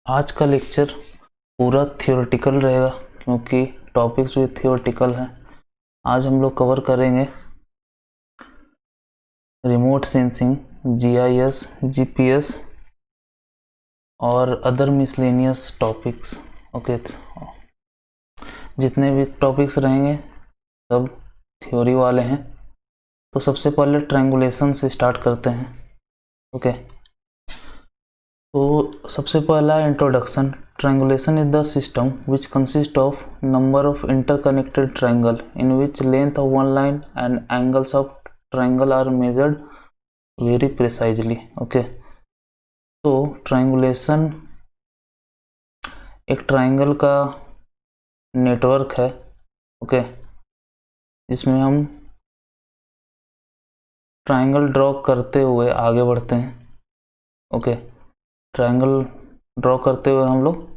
आज का लेक्चर पूरा थियोरेटिकल रहेगा क्योंकि टॉपिक्स भी थियोरेटिकल हैं। आज हम लोग कवर करेंगे रिमोट सेंसिंग, जीआईएस, जीपीएस और अदर मिसलेनियस टॉपिक्स। ओके, जितने भी टॉपिक्स रहेंगे सब थ्योरी वाले हैं। तो सबसे पहले ट्रायंगुलेशन से स्टार्ट करते हैं। ओके, तो सबसे पहला introduction. Triangulation is the system which consists of number of interconnected triangle in which length of one line and angles of triangle are measured very precisely. Okay, तो triangulation एक triangle का network है। Okay, जिसमें हम triangle draw करते हुए आगे बढ़ते हैं। ओके, ट्राइंगल ड्रॉ करते हुए हम लोग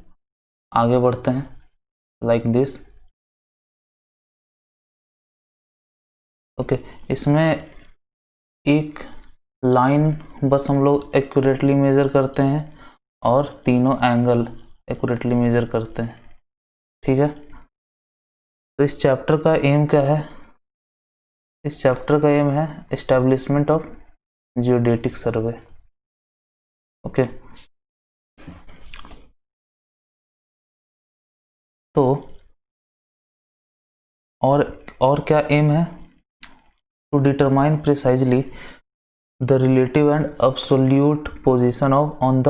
आगे बढ़ते हैं लाइक दिस। ओके, इसमें एक लाइन बस हम लोग एक्यूरेटली मेज़र करते हैं और तीनों एंगल एक्यूरेटली मेज़र करते हैं। ठीक है, तो इस चैप्टर का एम क्या है? इस चैप्टर का एम है establishment of geodetic survey. Okay, तो और क्या एम है? To determine precisely the relative and absolute position of on the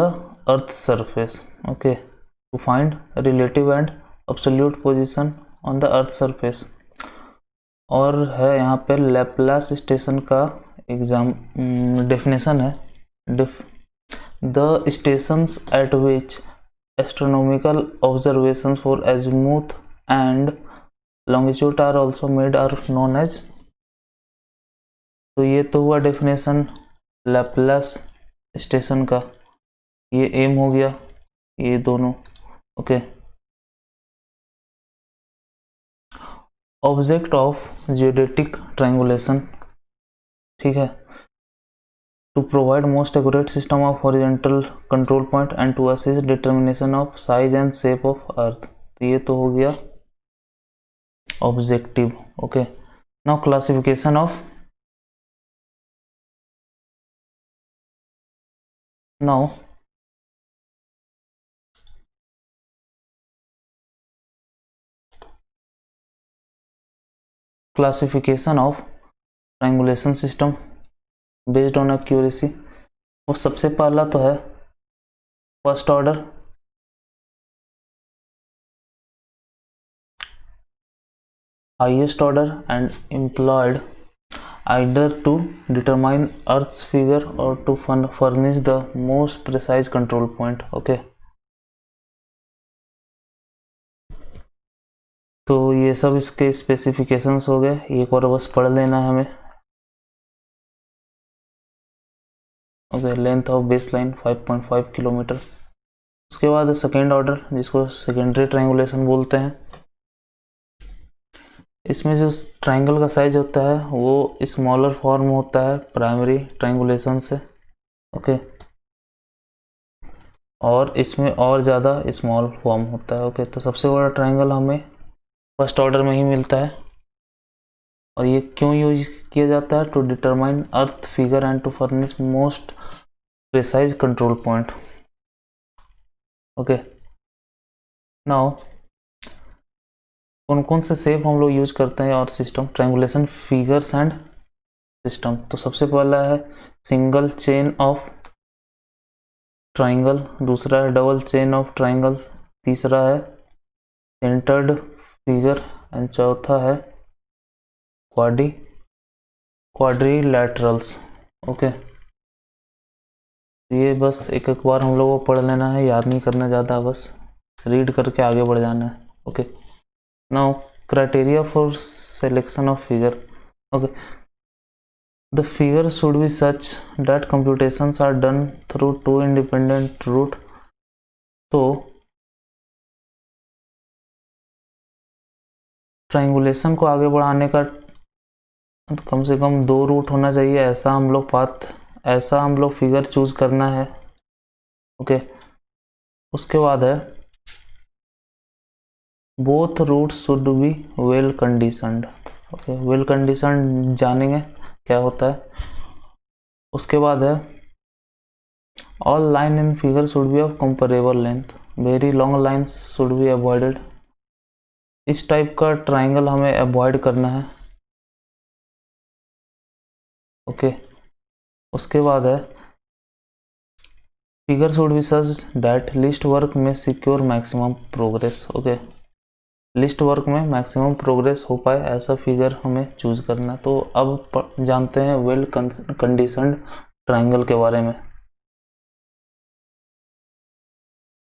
earth surface. Okay, to find relative and absolute position on the earth surface. और है यहाँ पे Laplace station का exam definition है। The stations at which astronomical observations for azimuth and longitude are also made are known as। तो ये तो हुआ डेफिनेशन लैप्लास स्टेशन का, ये एम हो गया, ये दोनों। Okay, object of geodetic triangulation. ठीक है, to provide most accurate system of horizontal control point and to assist determination of size and shape of earth. तो ये तो हो गया objective. Okay, now classification of now classification of triangulation system based on accuracy. वो सबसे पहला तो है first order, highest order and employed either to determine Earth's figure or to furnish the most precise control point. Okay, तो ये सब इसके specifications हो गए, एक और बस पढ़ लेना है हमें। Okay, length of base line 5.5 kilometre. उसके बाद सेकेंड ऑर्डर, जिसको सेकेंडरी ट्रायंगुलेशन बोलते हैं। इसमें जो ट्रायंगल का साइज होता है वो स्मॉलर फॉर्म होता है प्राइमरी ट्रायंगुलेशन से। ओके, और इसमें और ज़्यादा स्मॉल फॉर्म होता है। ओके, तो सबसे बड़ा ट्रायंगल हमें फर्स्ट ऑर्डर में ही मिलता है। और ये क्यों यूज किया जाता है? To determine earth figure and to furnish most precise control point. Okay, now कौन कौन से शेप हम लोग यूज करते हैं और system triangulation figures and system. तो सबसे पहला है सिंगल चेन ऑफ ट्रायंगल, दूसरा है डबल चेन ऑफ ट्रायंगल, तीसरा है सेंटर्ड फिगर एंड चौथा है क्वाड्रिलैटरल्स। ओके, ये बस एक एक बार हम लोगों को पढ़ लेना है, याद नहीं करना ज़्यादा, बस रीड करके आगे बढ़ जाना है। Okay, now criteria for selection of figure. Okay, the figure should be such that computations are done through two independent route। तो ट्रायंगुलेशन को आगे बढ़ाने का कम से कम दो रूट होना चाहिए, ऐसा हम लोग फिगर चूज करना है। ओके, उसके बाद है both root should be well conditioned. Okay, well conditioned जानेंगे क्या होता है। उसके बाद है all line in figure should be of comparable length, very long lines should be avoided. इस टाइप का ट्राइंगल हमें अवॉइड करना है। ओके, उसके बाद है figure should be such that least work में secure maximum progress. Okay, least work में मैक्सिमम प्रोग्रेस हो पाए ऐसा फिगर हमें चूज करना है। तो अब जानते हैं वेल कंडीशनड ट्राइंगल के बारे में।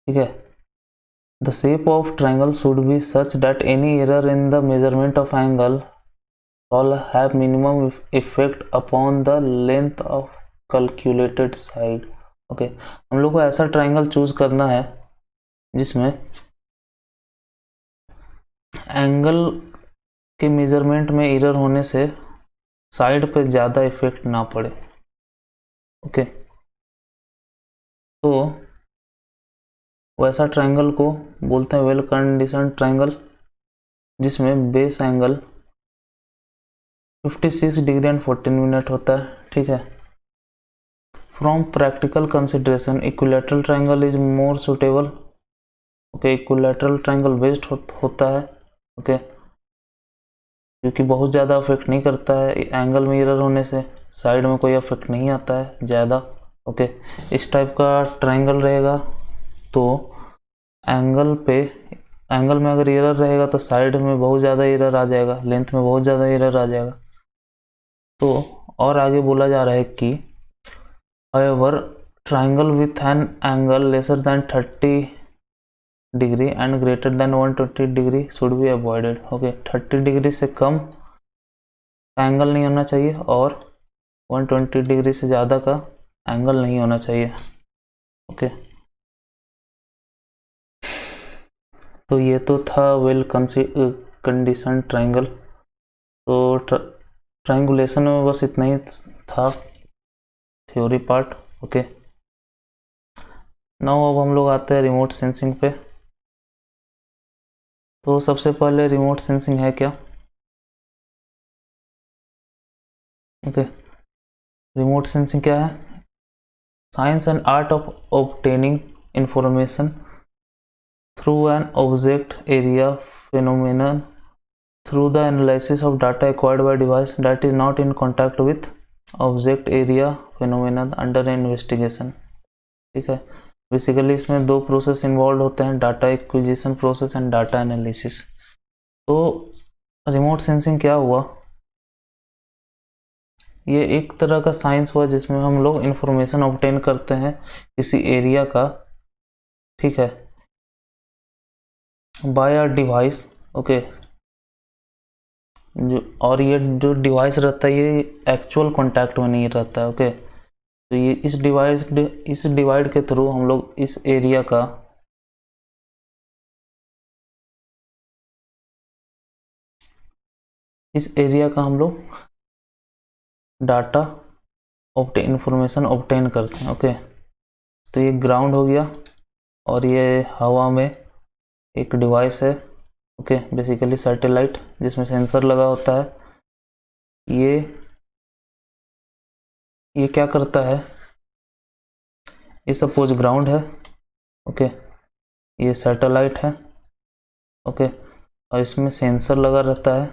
ठीक है, the shape of triangle should be such that any error in the measurement of angle all have minimum effect upon the length of calculated side। Okay, हम लोग को ऐसा ट्राइंगल चूज करना है जिसमें एंगल के मेजरमेंट में एरर होने से साइड पे ज़्यादा इफेक्ट ना पड़े। ओके, तो वैसा ट्राइंगल को बोलते हैं वेल कंडीशन ट्राइंगल जिसमें base angle 56 degree and 14 minute होता है। ठीक है, from practical consideration equilateral triangle is more suitable. Okay, equilateral triangle best होता है। ओके, क्योंकि बहुत ज़्यादा अफेक्ट नहीं करता है एंगल में एरर होने से, साइड में कोई अफेक्ट नहीं आता है ज़्यादा। ओके, इस टाइप का ट्राइंगल रहेगा तो एंगल में अगर एरर रहेगा तो साइड में बहुत ज़्यादा एरर आ जाएगा, लेंथ में बहुत ज़्यादा एरर आ जाएगा। तो और आगे बोला जा रहा है कि however triangle with an angle lesser than 30 degree and greater than 120 degree should be avoided. Okay, 30 degree से कम एंगल नहीं होना चाहिए और 120 डिग्री से ज़्यादा का एंगल नहीं होना चाहिए। ओके, तो ये तो था वेल कंडीशन ट्राइंगल। तो ट्राइंगुलेशन में बस इतना ही था थ्योरी पार्ट। ओके, नाउ अब हम लोग आते हैं रिमोट सेंसिंग पे। तो सबसे पहले रिमोट सेंसिंग है क्या? ओके, रिमोट सेंसिंग क्या है? Science and art of obtaining information through an object area phenomenon through the analysis of data acquired by device that is not in contact with object area phenomenon under investigation। ठीक है, basically इसमें दो process involve होते हैं, data acquisition process and data analysis. तो remote sensing क्या हुआ? ये एक तरह का साइंस हुआ जिसमें हम लोग इंफॉर्मेशन ऑब्टेन करते हैं किसी एरिया का, ठीक है, बाय अ डिवाइस। ओके, जो और ये जो डिवाइस रहता है ये एक्चुअल कांटेक्ट में नहीं रहता है। ओके, तो ये इस डिवाइड के थ्रू हम लोग इस एरिया का हम लोग डाटा इंफॉर्मेशन ऑब्टेन करते हैं। ओके, तो ये ग्राउंड हो गया और ये हवा में एक डिवाइस है। ओके, बेसिकली सैटेलाइट जिसमें सेंसर लगा होता है। ये क्या करता है? ये सपोज ग्राउंड है। ओके, ये सैटेलाइट है। ओके, और इसमें सेंसर लगा रहता है।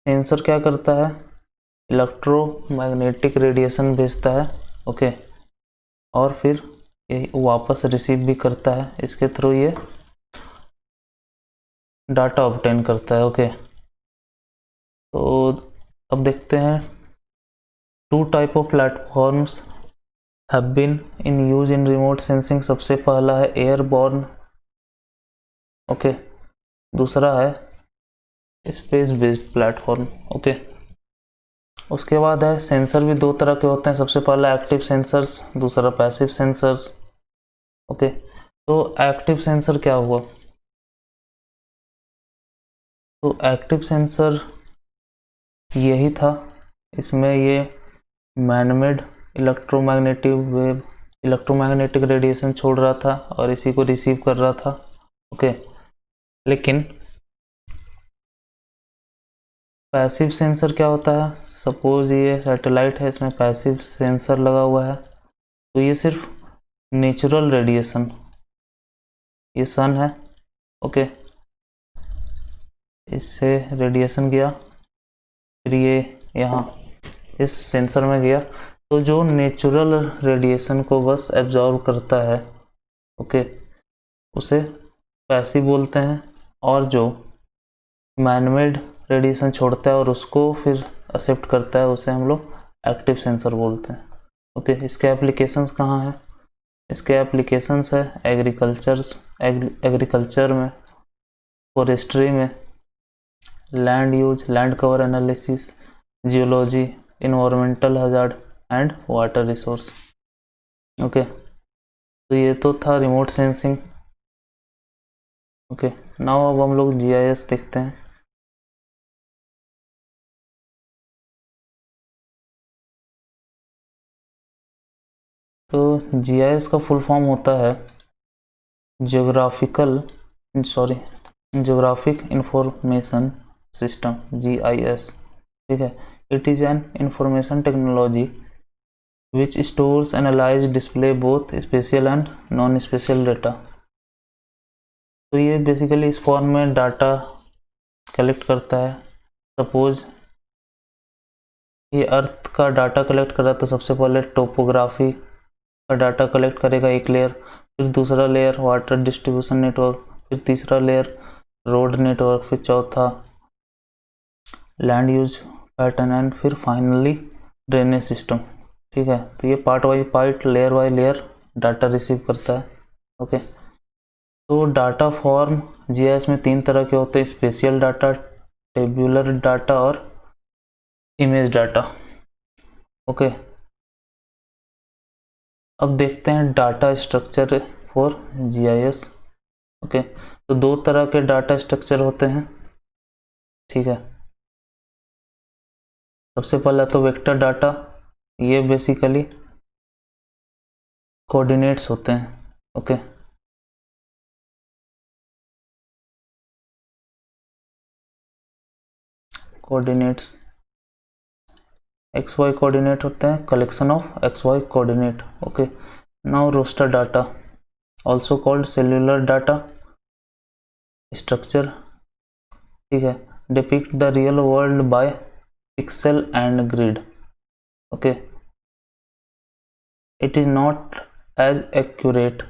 सेंसर क्या करता है? इलेक्ट्रोमैग्नेटिक रेडिएशन भेजता है। ओके, और फिर ये वापस रिसीव भी करता है, इसके थ्रू ये डाटा ऑब्टेन करता है। ओके, तो अब देखते हैं two type of platforms have been in use in remote sensing. सबसे पहला है एयरबॉर्न। ओके, दूसरा है स्पेस बेस्ड प्लेटफॉर्म। ओके, उसके बाद है सेंसर भी दो तरह के होते हैं, सबसे पहला एक्टिव सेंसर्स, दूसरा पैसिव सेंसर्स। ओके, तो एक्टिव सेंसर क्या हुआ? तो एक्टिव सेंसर यही था, इसमें ये manmade electromagnetic wave electromagnetic radiation छोड़ रहा था और इसी को रिसीव कर रहा था। ओके, लेकिन पैसिव सेंसर क्या होता है? सपोज ये सैटेलाइट है, इसमें पैसिव सेंसर लगा हुआ है, तो ये सिर्फ नेचुरल रेडिएशन, ये सन है, ओके, इससे रेडिएशन गया, फिर ये यहाँ इस सेंसर में गया, तो जो नेचुरल रेडिएशन को बस एब्जॉर्व करता है, ओके, उसे पैसिव बोलते हैं, और जो मैनमेड रेडिएशन छोड़ता है और उसको फिर एक्सेप्ट करता है, उसे हम लोग एक्टिव सेंसर बोलते हैं। ओके, इसके एप्लीकेशंस कहाँ हैं? इसके एप्लीकेशंस है एग्रीकल्चर में, फॉरेस्ट्री में, land use, land cover analysis, geology, environmental hazard and water resource. Okay, तो ये तो था रिमोट सेंसिंग। ओके, नाउ अब हम लोग जीआईएस देखते हैं। तो जीआईएस का फुल फॉर्म होता है ज्योग्राफिक इंफॉर्मेशन सिस्टम, जीआईएस, ठीक है। It is an information technology which stores, analyze, display both spatial and non spatial data. तो ये बेसिकली इस फॉर्म में डाटा कलेक्ट करता है। सपोज ये अर्थ का डाटा कलेक्ट कर रहा है, तो सबसे पहले टोपोग्राफी का डाटा कलेक्ट करेगा एक लेयर, फिर दूसरा लेयर वाटर डिस्ट्रीब्यूशन नेटवर्क, फिर तीसरा लेयर रोड नेटवर्क, फिर चौथा लैंड यूज पैटर्न एंड फिर फाइनली ड्रेनेज सिस्टम, ठीक है। तो ये part layer by layer data receive करता है। ओके, तो डाटा फॉर्म जीआईएस में 3 तरह के होते हैं: स्पेशियल डाटा, टेब्यूलर डाटा और इमेज डाटा। ओके, अब देखते हैं data structure for GIS. Okay, तो 2 तरह के डाटा स्ट्रक्चर होते हैं, ठीक है। सबसे पहला तो वेक्टर डाटा, ये बेसिकली कोऑर्डिनेट्स होते हैं। Okay, coordinates X Y coordinate होते हैं, collection of X Y coordinate. Okay, now raster data also called cellular data structure, ठीक है, depict the real world by pixel and grid. Okay, it is not as accurate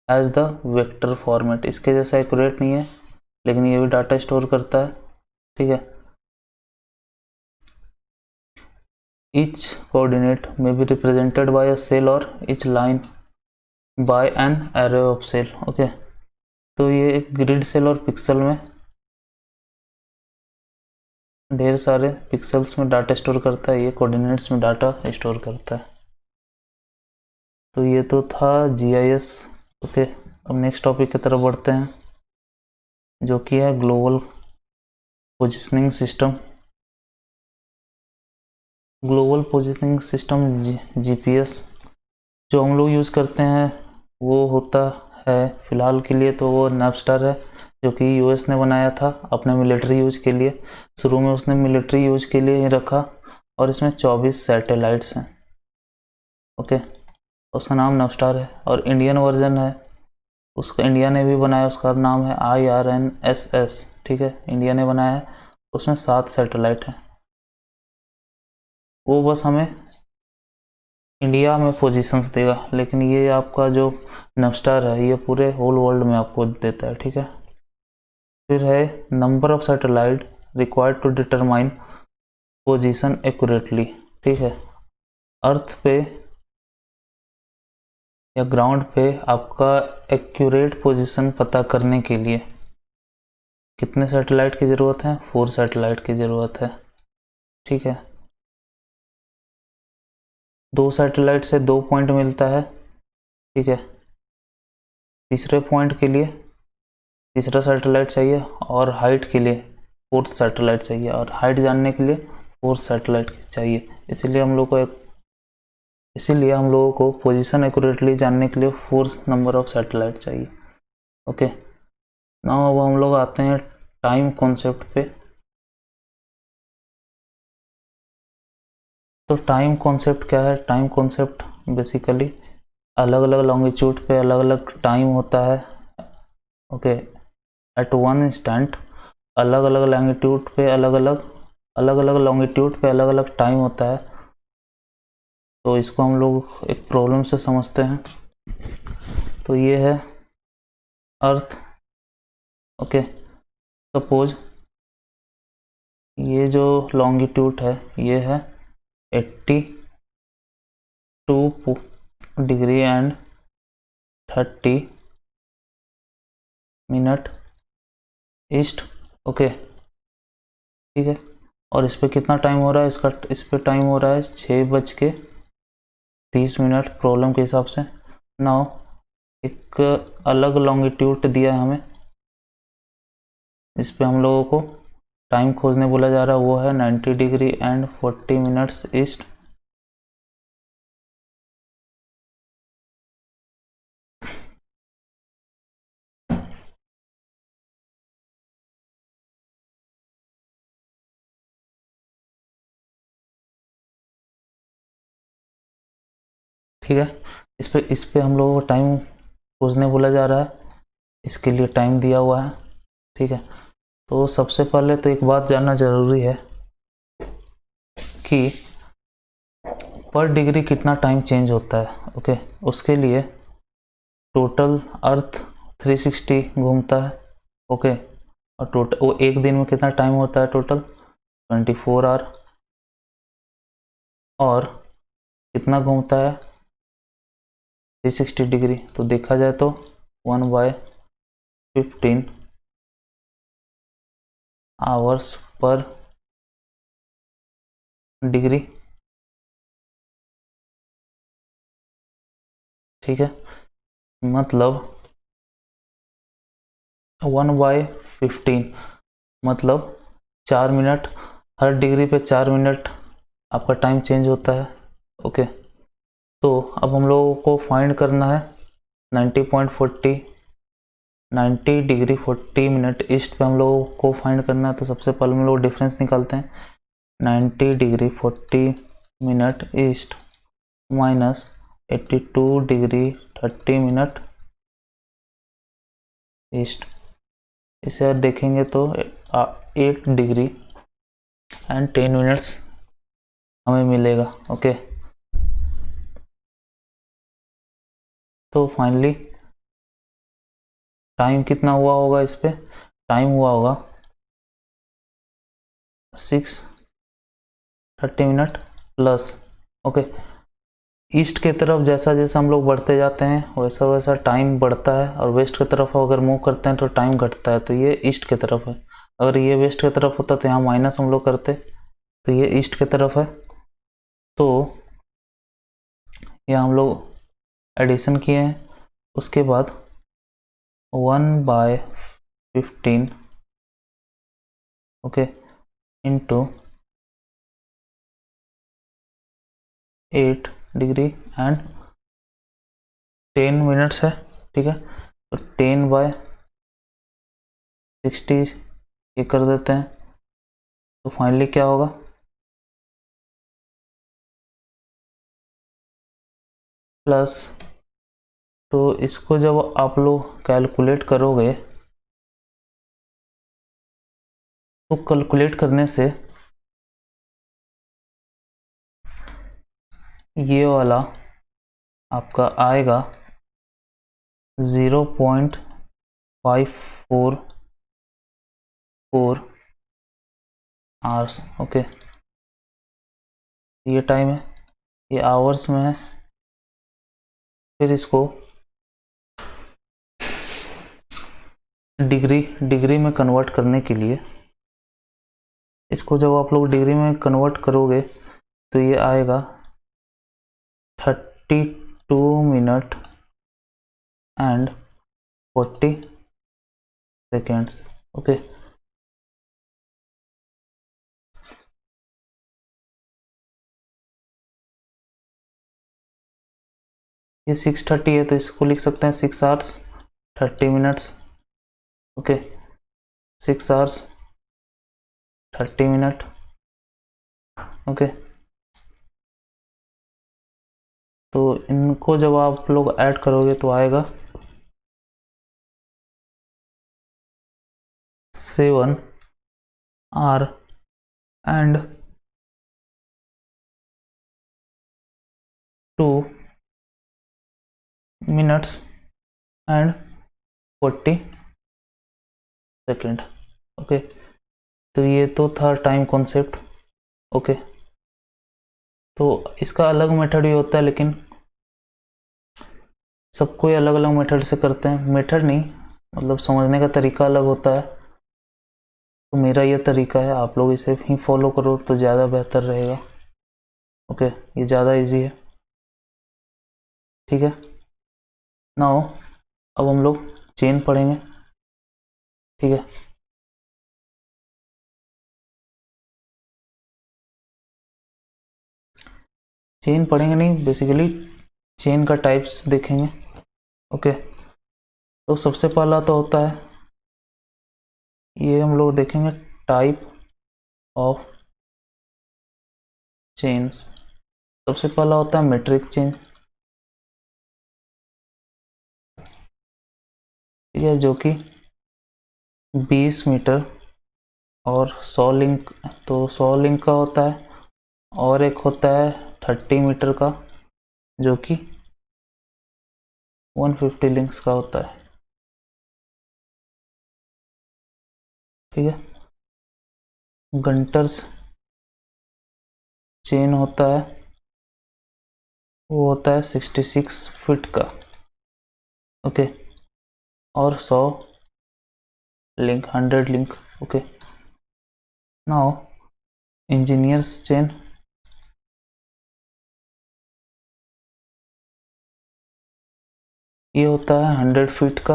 as the vector format, इसके जैसा accurate नहीं है, लेकिन ये भी data store करता है, ठीक है। Each coordinate may be represented by a cell or each line by an array of cell। Okay, तो ये एक ग्रिड सेल और पिक्सल में ढेर सारे पिक्सल्स में डाटा स्टोर करता है, ये कोऑर्डिनेट्स में डाटा स्टोर करता है। तो ये तो था जीआईएस। ओके, अब नेक्स्ट टॉपिक की तरफ बढ़ते हैं, जो कि है global positioning system. Global positioning system GPS जो हम लोग यूज़ करते हैं वो होता है फ़िलहाल के लिए तो वो नैवस्टार है, जो कि यूएस ने बनाया था अपने मिलिट्री यूज के लिए। शुरू में उसने मिलिट्री यूज के लिए ही रखा और इसमें 24 सैटेलाइट्स हैं। ओके, उसका नाम नैवस्टार है। और इंडियन वर्जन है उसका, इंडिया ने भी बनाया, उसका नाम है IRNSS, ठीक है, इंडिया ने बनाया है। उसमें 7 सैटेलाइट हैं, वो बस हमें इंडिया में पोजीशंस देगा, लेकिन ये आपका जो नैवस्टार है ये पूरे होल वर्ल्ड में आपको देता है, ठीक है। फिर है number of satellite required to determine position accurately, ठीक है। अर्थ पे या ग्राउंड पे आपका एक्यूरेट पोजीशन पता करने के लिए कितने सैटेलाइट की ज़रूरत है? 4 सैटेलाइट की ज़रूरत है, ठीक है। 2 सैटेलाइट से 2 पॉइंट मिलता है, ठीक है। तीसरे पॉइंट के लिए तीसरा सैटेलाइट चाहिए और हाइट के लिए 4th सैटेलाइट चाहिए, और हाइट जानने के लिए 4th सैटेलाइट चाहिए। इसीलिए हम लोग को एक इसीलिए हम लोगों को पोजीशन एक्यूरेटली जानने के लिए 4 नंबर ऑफ सैटेलाइट चाहिए। ओके, नाउ अब हम लोग आते हैं टाइम कॉन्सेप्ट पे। तो टाइम कॉन्सेप्ट क्या है? टाइम कॉन्सेप्ट बेसिकली अलग अलग लॉन्गिट्यूड पे अलग अलग टाइम होता है। ओके, एट वन इंस्टेंट अलग अलग लॉन्गिट्यूड पे अलग अलग लॉन्गिट्यूड पे अलग अलग टाइम होता है। तो इसको हम लोग एक प्रॉब्लम से समझते हैं। तो ये है अर्थ। ओके, सपोज ये जो लॉन्गिट्यूड है ये है 82 degree and 30 minute east. Okay, ठीक है। और इस पे कितना टाइम हो रहा है? इस पे टाइम हो रहा है 6:30 प्रॉब्लम के हिसाब से। नाउ एक अलग लॉन्गिट्यूड दिया है हमें, इस पे हम लोगों को टाइम खोजने बोला जा रहा है, वो है 90 डिग्री एंड 40 मिनट्स ईस्ट। ठीक है, इस पे हम लोगों को टाइम खोजने बोला जा रहा है, इसके लिए टाइम दिया हुआ है। ठीक है, तो सबसे पहले तो एक बात जानना ज़रूरी है कि पर डिग्री कितना टाइम चेंज होता है। ओके, उसके लिए टोटल अर्थ 360 घूमता है। ओके, और टोटल वो एक दिन में कितना टाइम होता है? Total 24 hour. और कितना घूमता है? 360 डिग्री। तो देखा जाए तो 1/15 आवर्स पर डिग्री। ठीक है, मतलब 1/15 मतलब 4 मिनट, हर डिग्री पे 4 मिनट आपका टाइम चेंज होता है। ओके, तो अब हम लोगों को फाइंड करना है 90 डिग्री 40 मिनट ईस्ट पे हम लोगों को फाइंड करना है। तो सबसे पहले हम लोग डिफरेंस निकालते हैं। 90 degree 40 minute east minus 82 degree 30 minute east. इसे आप देखेंगे तो 8 डिग्री एंड 10 मिनट्स हमें मिलेगा। ओके, तो फाइनली टाइम कितना हुआ होगा? इस पे टाइम हुआ होगा 6:30 मिनट प्लस। ओके, ईस्ट के तरफ जैसा जैसा हम लोग बढ़ते जाते हैं वैसा वैसा टाइम बढ़ता है, और वेस्ट की तरफ अगर मूव करते हैं तो टाइम घटता है। तो ये ईस्ट की तरफ है। अगर ये वेस्ट की तरफ होता तो यहाँ माइनस हम लोग करते, तो ये ईस्ट की तरफ है। तो यहाँ हम लोग एडिशन किए हैं, उसके बाद 1/15 okay into 8 degree and 10 minutes है। ठीक है, तो 10/60 ये कर देते हैं। तो फाइनली क्या होगा? प्लस, तो इसको जब आप लोग कैलकुलेट करोगे तो कैलकुलेट करने से ये वाला आपका आएगा 0.544 आवर्स। ओके, ये टाइम है, ये आवर्स में है। फिर इसको डिग्री में कन्वर्ट करने के लिए, इसको जब आप लोग डिग्री में कन्वर्ट करोगे तो ये आएगा 32 मिनट एंड 40 सेकेंड्स। ओके, ये 6:30 है तो इसको लिख सकते हैं 6 hours 30 minutes. Okay, 6 hours 30 minute. Okay, तो इनको जब आप लोग ऐड करोगे तो आएगा 7 our and 2 minutes and 40 second. Okay, तो ये तो था टाइम कॉन्सेप्ट। ओके, तो इसका अलग मेथड भी होता है, लेकिन सब कोई अलग अलग मेथड से करते हैं। मेथड नहीं, मतलब समझने का तरीका अलग होता है। तो मेरा ये तरीका है, आप लोग इसे ही फॉलो करो तो ज़्यादा बेहतर रहेगा। ओके, ये ज़्यादा इजी है। ठीक है, नाउ अब हम लोग चेन पढ़ेंगे। ठीक है, चेन पढ़ेंगे नहीं, बेसिकली चेन का टाइप्स देखेंगे। ओके, तो सबसे पहला तो होता है, ये हम लोग देखेंगे टाइप ऑफ चेन्स। सबसे पहला होता है मेट्रिक चेन। ठीक है, जो कि 20 मीटर और 100 लिंक, तो 100 लिंक का होता है। और एक होता है 30 मीटर का, जो कि 150 लिंक्स का होता है। ठीक है, गंटर्स चेन होता है, वो होता है 66 फीट का। ओके, और 100 link, 100 link. Okay, now engineers chain, ये होता है 100 फीट का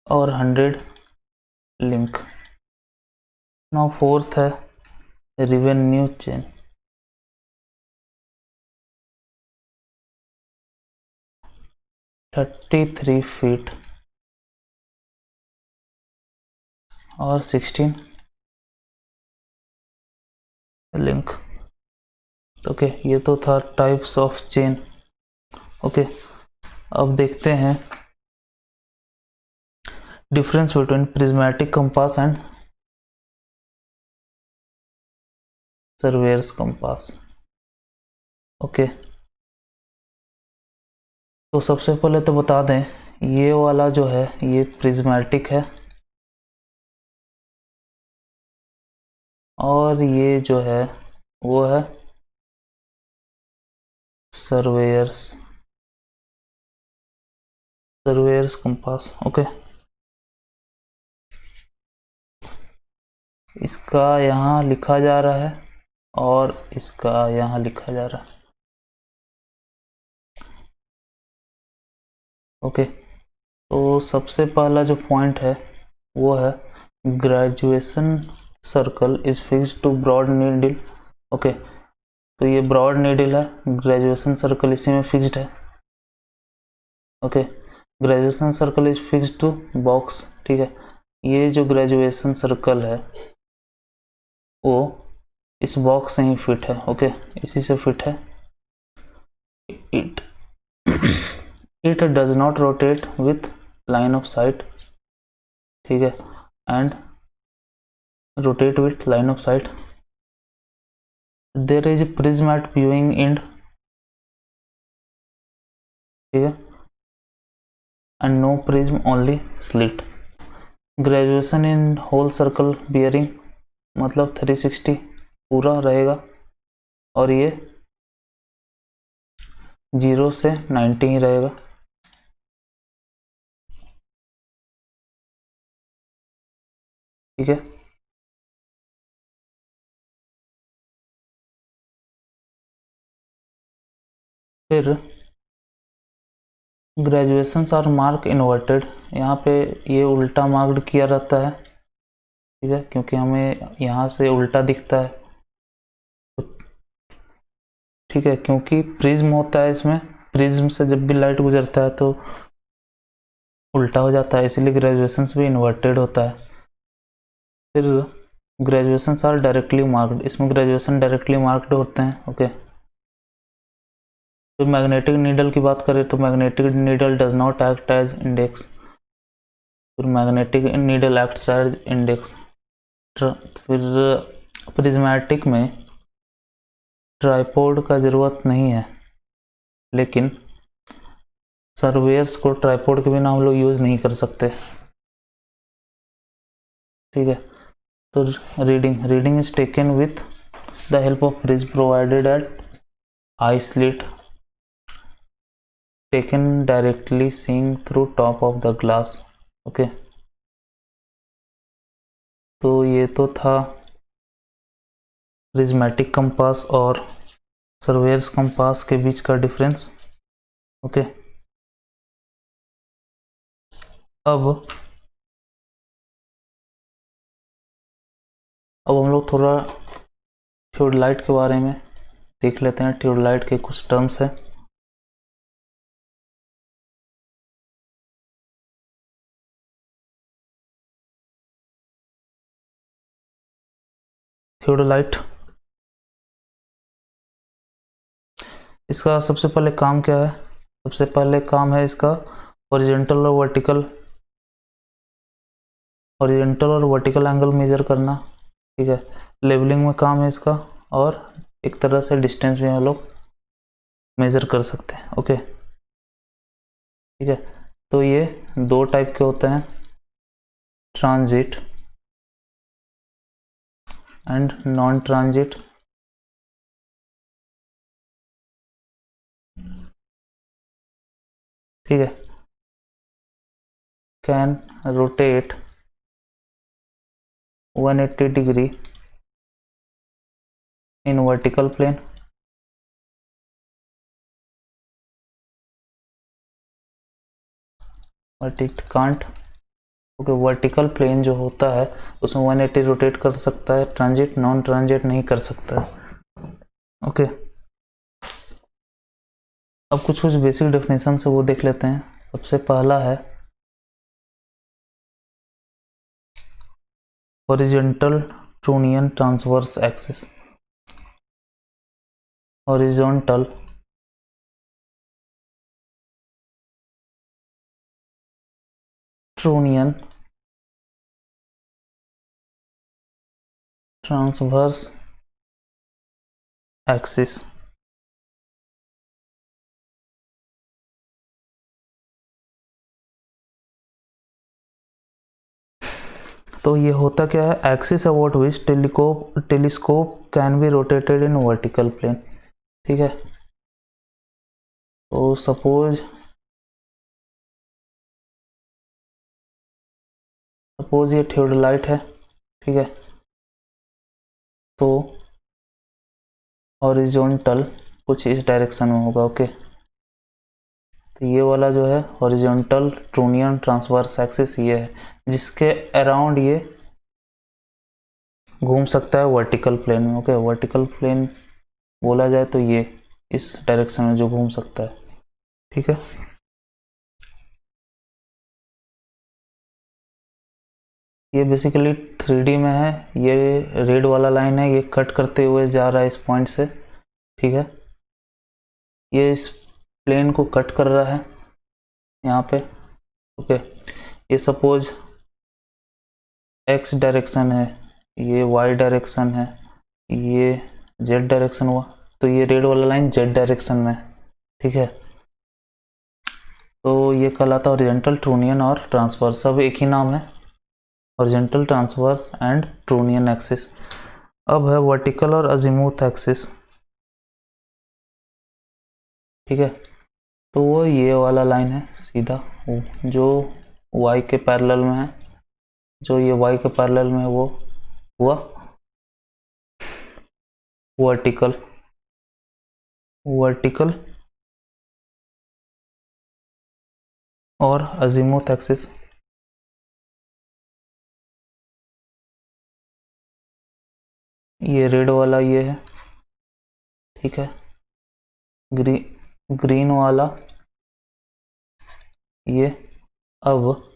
और 100 लिंक। नाउ फोर्थ है रेवेन्यू चेन। 33 फीट और 16 लिंक। ओके, ये तो था टाइप्स ऑफ चेन। ओके, अब देखते हैं difference between prismatic compass and surveyor's compass. Okay, तो सबसे पहले तो बता दें, ये वाला जो है ये प्रिज्मेटिक है, और ये जो है वो है सर्वेयर्स सर्वेयर्स कंपास। ओके, इसका यहाँ लिखा जा रहा है और इसका यहाँ लिखा जा रहा है। ओके, तो सबसे पहला जो पॉइंट है वो है graduation circle is fixed to broad needle. Okay, तो ये ब्रॉड नीडल है, ग्रेजुएशन सर्कल इसी में फिक्स्ड है। Okay, graduation circle is fixed to box. ठीक है, ये जो ग्रेजुएशन सर्कल है वो इस बॉक्स से ही फिट है। ओके, इसी से फिट है। It it does not rotate with line of sight. ठीक है, and rotate with line of sight. There is prism at viewing end. ठीक है, and no prism only slit. Graduation in whole circle bearing, मतलब 360 पूरा रहेगा, और ये 0 से 90 ही रहेगा। ठीक है, फिर ग्रेजुएशंस आर मार्क इन्वर्टेड, यहाँ पे ये उल्टा मार्क्ड किया रहता है। ठीक है, क्योंकि हमें यहाँ से उल्टा दिखता है। ठीक है, क्योंकि प्रिज्म होता है इसमें, प्रिज्म से जब भी लाइट गुजरता है तो उल्टा हो जाता है, इसीलिए ग्रेजुएशंस भी इन्वर्टेड होता है। फिर ग्रेजुएशंस आर डायरेक्टली मार्क्ड, इसमें ग्रेजुएशन डायरेक्टली मार्क्ड होते हैं। ओके, तो मैग्नेटिक नीडल की बात करें तो magnetic needle does not act as index, फिर magnetic needle acts as index. फिर प्रिज्मेटिक में ट्राइपोड का ज़रूरत नहीं है, लेकिन सर्वेयर्स को ट्राइपोड के बिना हम लोग यूज़ नहीं कर सकते। ठीक है, तो reading is taken with the help of prism provided eight I slit taken directly seeing through top of the glass. Okay, तो ये तो था प्रिज्मेटिक कंपास और सर्वेयर्स कंपास के बीच का डिफरेंस। ओके, अब हम लोग थोड़ा थियोडोलाइट के बारे में देख लेते हैं। थियोडोलाइट के कुछ टर्म्स हैं। थियोडोलाइट, इसका सबसे पहले काम क्या है? सबसे पहले काम है इसका हॉरिजॉन्टल और वर्टिकल एंगल मेजर करना। ठीक है, लेवलिंग में काम है इसका, और एक तरह से डिस्टेंस भी हम लोग मेजर कर सकते हैं। ओके, ठीक है, तो ये दो टाइप के होते हैं, ट्रांजिट एंड नॉन ट्रांजिट। ठीक है, can rotate 180 degree in vertical plane, but it can't. Okay, vertical plane जो होता है उसमें 180 रोटेट कर सकता है, ट्रांजिट नॉन ट्रांजिट नहीं कर सकता है। ओके, अब कुछ बेसिक डेफिनेशन से वो देख लेते हैं। सबसे पहला है horizontal trunnion transverse axis. Horizontal trunnion transverse axis, तो ये होता क्या है? Axis about which telescope can be rotated in vertical plane. ठीक है, तो सपोज ये थियोडोलाइट है। ठीक है, तो हॉरिजॉन्टल कुछ इस डायरेक्शन में होगा। ओके, तो ये वाला जो है हॉरिजॉन्टल ट्रूनियन ट्रांसवर्स एक्सिस ये है, जिसके अराउंड ये घूम सकता है वर्टिकल प्लेन में। ओके, वर्टिकल प्लेन बोला जाए तो ये इस डायरेक्शन में जो घूम सकता है। ठीक है, ये बेसिकली 3D में है। ये रेड वाला लाइन है, ये कट करते हुए जा रहा है इस पॉइंट से। ठीक है, ये इस प्लेन को कट कर रहा है यहाँ पे। ओके, ये सपोज एक्स डायरेक्शन है, ये वाई डायरेक्शन है, ये जेड डायरेक्शन हुआ, तो ये रेड वाला लाइन जेड डायरेक्शन में है। ठीक है, तो ये कहलाता है हॉरिजॉन्टल ट्रूनियन और ट्रांसवर्स, सब एक ही नाम है, horizontal transverse and trunnion axis. अब है वर्टिकल और अजीमुथ एक्सिस। ठीक है, तो वो ये वाला लाइन है सीधा, जो y के पैरेलल में है, जो ये y के पैरेलल में है वो हुआ वर्टिकल। वर्टिकल और अजीमुथ एक्सिस, ये रेड वाला ये है। ठीक है, ग्रीन वाला ये। अब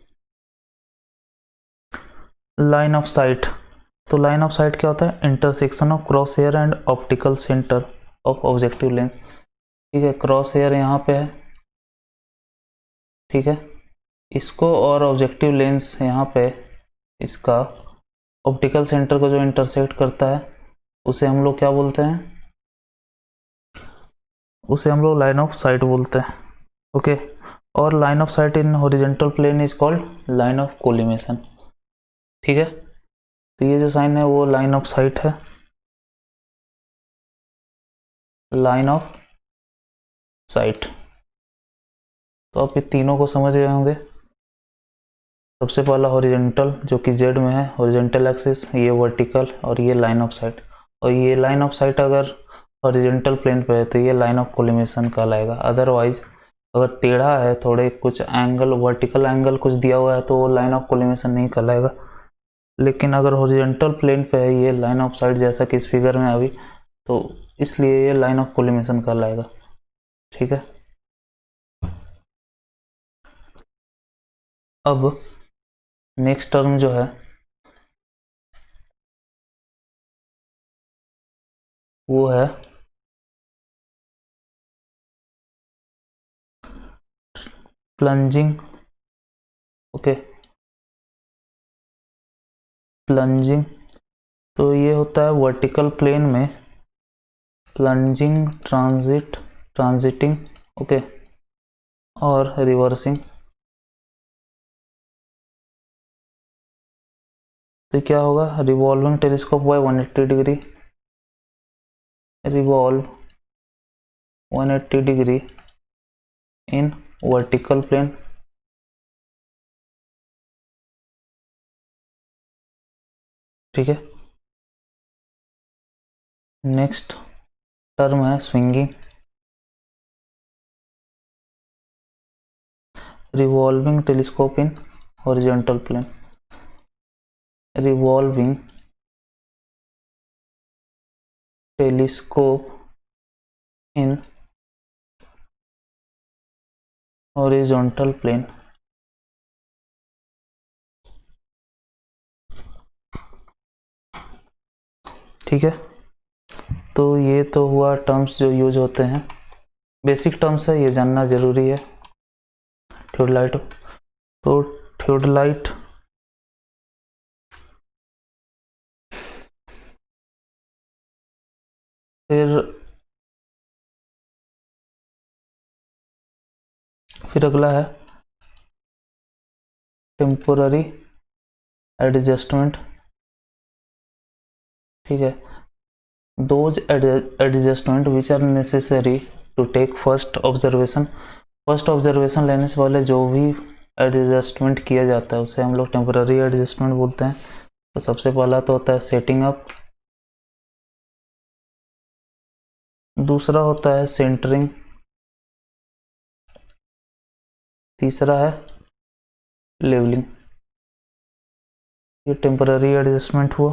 लाइन ऑफ साइट, तो लाइन ऑफ साइट क्या होता है? Intersection of cross hair and optical centre of objective lens. ठीक है, क्रॉस हेयर यहाँ पे है, ठीक है, इसको और ऑब्जेक्टिव लेंस यहाँ पे इसका ऑप्टिकल सेंटर को जो इंटरसेक्ट करता है उसे हम लोग क्या बोलते हैं? उसे हम लोग लाइन ऑफ साइट बोलते हैं। ओके, और line of sight in horizontal plane is called line of collimation. ठीक है, तो ये जो साइन है वो लाइन ऑफ साइट है, लाइन ऑफ साइट। तो आप ये तीनों को समझ गए होंगे। सबसे पहला हॉरिजॉन्टल जो कि जेड में है, हॉरिजॉन्टल एक्सिस, ये वर्टिकल, और ये लाइन ऑफ साइट। और ये लाइन ऑफ साइट अगर हॉरिजॉन्टल प्लेन पे है तो ये लाइन ऑफ कोलिमेशन कहलाएगा। अदरवाइज अगर टेढ़ा है, थोड़े कुछ एंगल, वर्टिकल एंगल कुछ दिया हुआ है तो वो लाइन ऑफ कोलिमेशन नहीं कहलाएगा। लेकिन अगर हॉरिजॉन्टल प्लेन पे है ये लाइन ऑफ साइट, जैसा कि इस फिगर में अभी, तो इसलिए ये लाइन ऑफ कोलिमेशन कहलाएगा। ठीक है, अब नेक्स्ट टर्म जो है वो है प्लंजिंग। ओके, प्लंजिंग, तो ये होता है वर्टिकल प्लेन में प्लंजिंग, ट्रांजिटिंग, ओके, और रिवर्सिंग। तो क्या होगा? Revolving telescope by 180 degree, revolve 180 degree in vertical plane, ठीक है। नेक्स्ट टर्म है swinging, revolving telescope in horizontal plane, revolving telescope in horizontal plane. ठीक है, तो ये तो हुआ टर्म्स जो यूज होते हैं, बेसिक टर्म्स है, ये जानना जरूरी है। थियोडोलाइट, तो थियोडोलाइट फिर अगला है टेम्पोररी एडजस्टमेंट। ठीक है, those adjustment which are necessary to take first observation. First observation लेने से पहले जो भी एडजस्टमेंट किया जाता है उसे हम लोग टेम्पोररी एडजस्टमेंट बोलते हैं। तो सबसे पहला तो होता है सेटिंग अप, दूसरा होता है सेंटरिंग, तीसरा है लेवलिंग। ये टेम्पररी एडजस्टमेंट हुआ।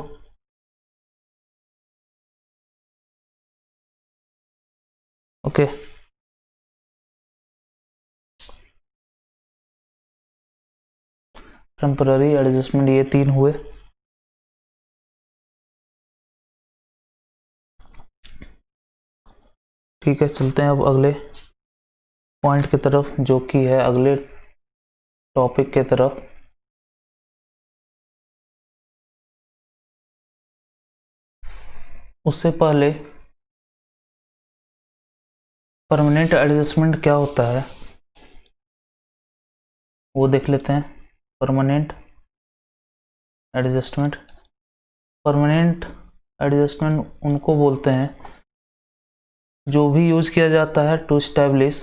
ओके, टेम्पररी एडजस्टमेंट ये तीन हुए। ठीक है, चलते हैं अब अगले पॉइंट की तरफ, जो कि है अगले टॉपिक के तरफ। उससे पहले परमानेंट एडजस्टमेंट क्या होता है वो देख लेते हैं। परमानेंट एडजस्टमेंट, परमानेंट एडजस्टमेंट उनको बोलते हैं जो भी यूज किया जाता है to establish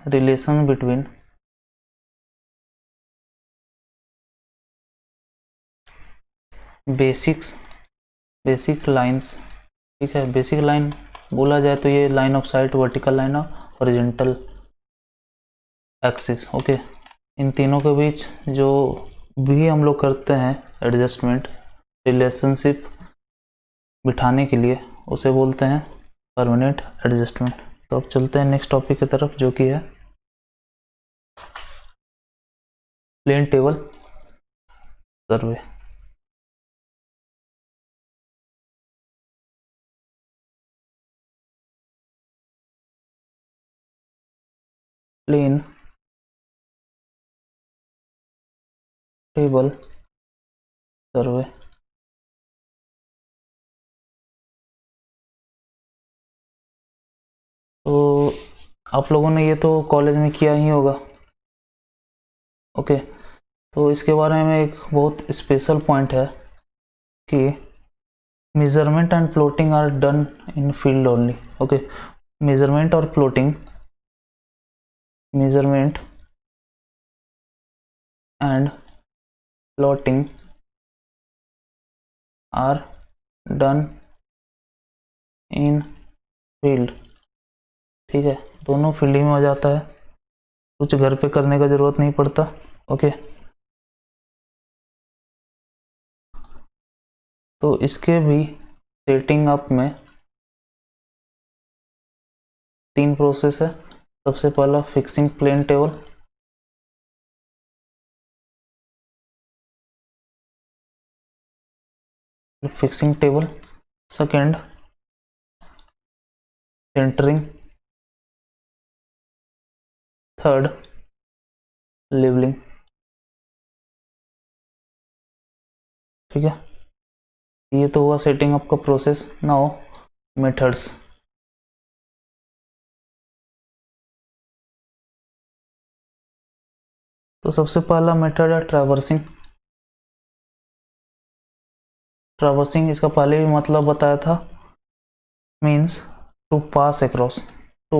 relation between basic lines. ठीक है, बेसिक लाइन बोला जाए तो ये line of sight, vertical line और हॉरिजॉन्टल एक्सिस। ओके, इन तीनों के बीच जो भी हम लोग करते हैं एडजस्टमेंट रिलेशनशिप बिठाने के लिए, उसे बोलते हैं परमानेंट एडजस्टमेंट। तो अब चलते हैं नेक्स्ट टॉपिक की तरफ, जो कि है plane table survey. Plane table survey. तो आप लोगों ने ये तो कॉलेज में किया ही होगा। ओके, तो इसके बारे में एक बहुत स्पेशल पॉइंट है कि measurement and plotting are done in field only. Okay, measurement और plotting, measurement and plotting are done in field. ठीक है, दोनों फील्ड में हो जाता है, कुछ घर पे करने का जरूरत नहीं पड़ता। ओके, तो इसके भी सेटिंग अप में 3 प्रोसेस है। सबसे पहला fixing plane table, fixing table. Second centering. Third levelling. ठीक है, ये तो हुआ सेटिंग अप का प्रोसेस। Now methods. तो सबसे पहला मेथड है ट्रैवर्सिंग। ट्रैवर्सिंग, इसका पहले भी मतलब बताया था, means to pass across, to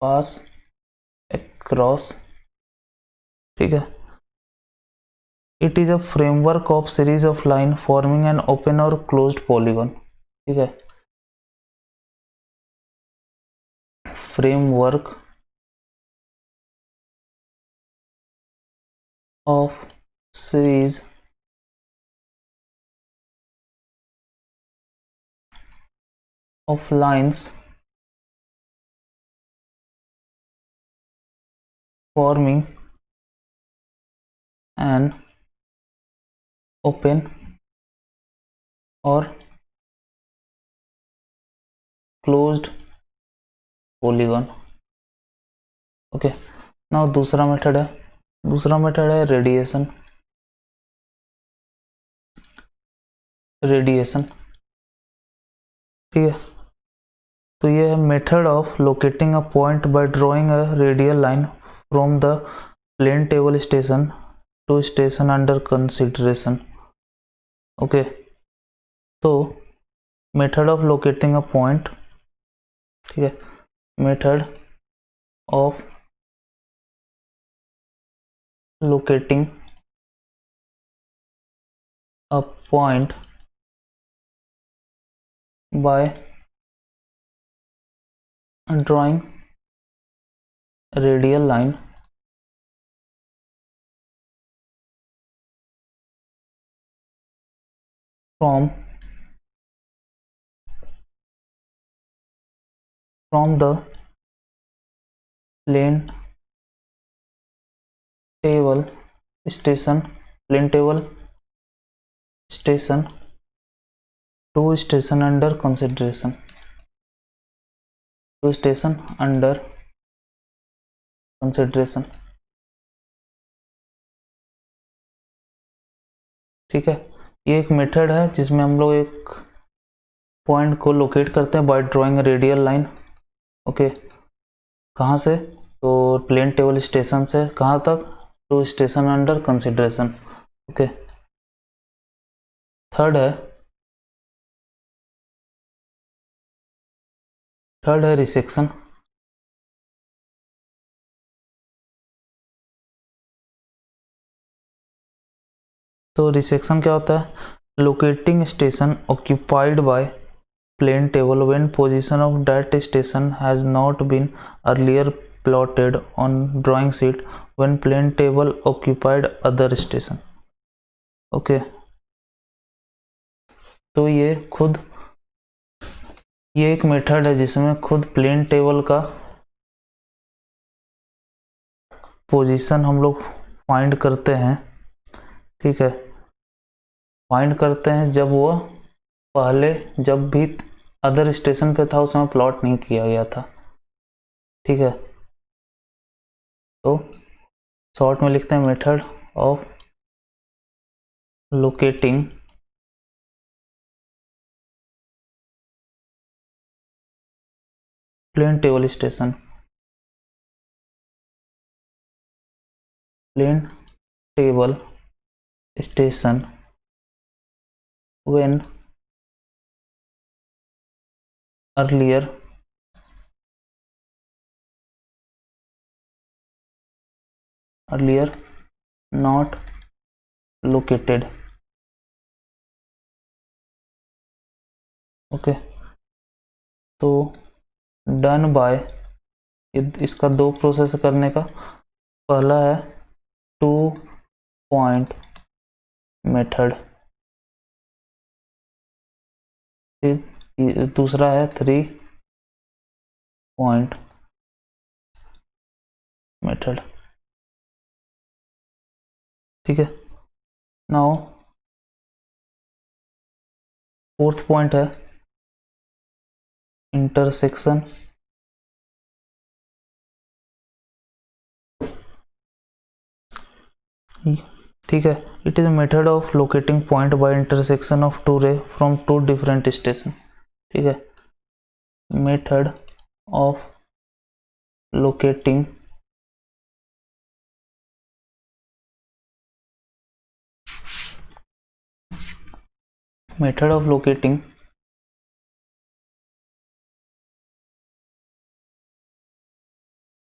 pass across. ठीक है, it is a framework of series of line forming an open और क्लोज्ड पॉलीगॉन। ठीक है, framework of series of lines forming an open or closed polygon। Okay, now दूसरा method है, दूसरा method है radiation. Radiation, ठीक है, तो ये है method of locating a point by drawing a radial line from the plane table station to station under consideration. Okay, तो method of locating a point, ठीक है, method of locating a point by drawing radial line from the plane table station, plane table station to station under consideration, to station under consideration। ठीक है, ये एक method है जिसमें हम लोग एक पॉइंट को लोकेट करते हैं by drawing radial line. Okay, कहाँ से? तो प्लेन टेबल स्टेशन से कहाँ तक? To station under consideration. Okay, third है रिसेक्शन। तो रिसेक्शन क्या होता है? Locating station occupied by plane table when position of that station has not been earlier plotted on drawing sheet when plane table occupied other station। Okay, तो ये एक method है जिसमें खुद प्लेन टेबल का पोजीशन हम लोग फाइंड करते हैं। ठीक है, फाइंड करते हैं जब वो पहले जब भी अदर स्टेशन पे था उसमें प्लॉट नहीं किया गया था। ठीक है, तो शॉर्ट में लिखते हैं method of locating plane table station. Plane table station when earlier not located। Okay, तो डन बाय, इसका दो प्रोसेस करने का। पहला है 2 पॉइंट मेथड, फिर दूसरा है 3 पॉइंट मेथड। ठीक है, नाउ फोर्थ पॉइंट है इंटरसेक्शन। ठीक है, it is method of locating point by intersection of two ray from two different station. ठीक है, method of locating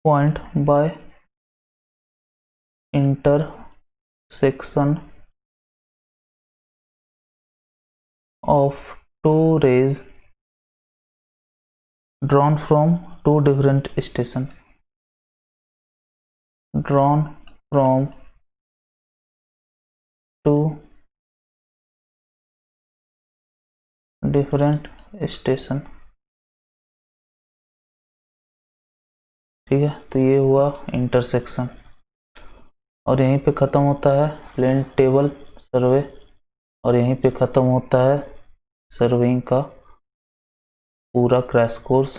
point by intersection of two rays drawn from two different station, drawn from two different station। ठीक है, तो ये हुआ intersection, और यहीं पे ख़त्म होता है प्लेन टेबल सर्वे, और यहीं पे ख़त्म होता है सर्वेइंग का पूरा क्रैश कोर्स।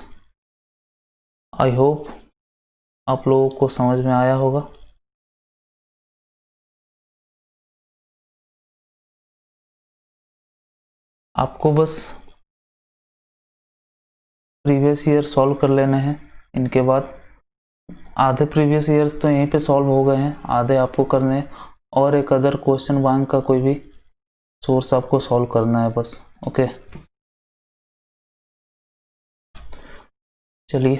आई होप आप लोगों को समझ में आया होगा। आपको बस प्रीवियस ईयर सॉल्व कर लेने हैं। इनके बाद आधे प्रीवियस ईयर तो यहीं पे सॉल्व हो गए हैं, आधे आपको करने हैं, और एक अदर क्वेश्चन बैंक का कोई भी सोर्स आपको सॉल्व करना है बस। ओके, चलिए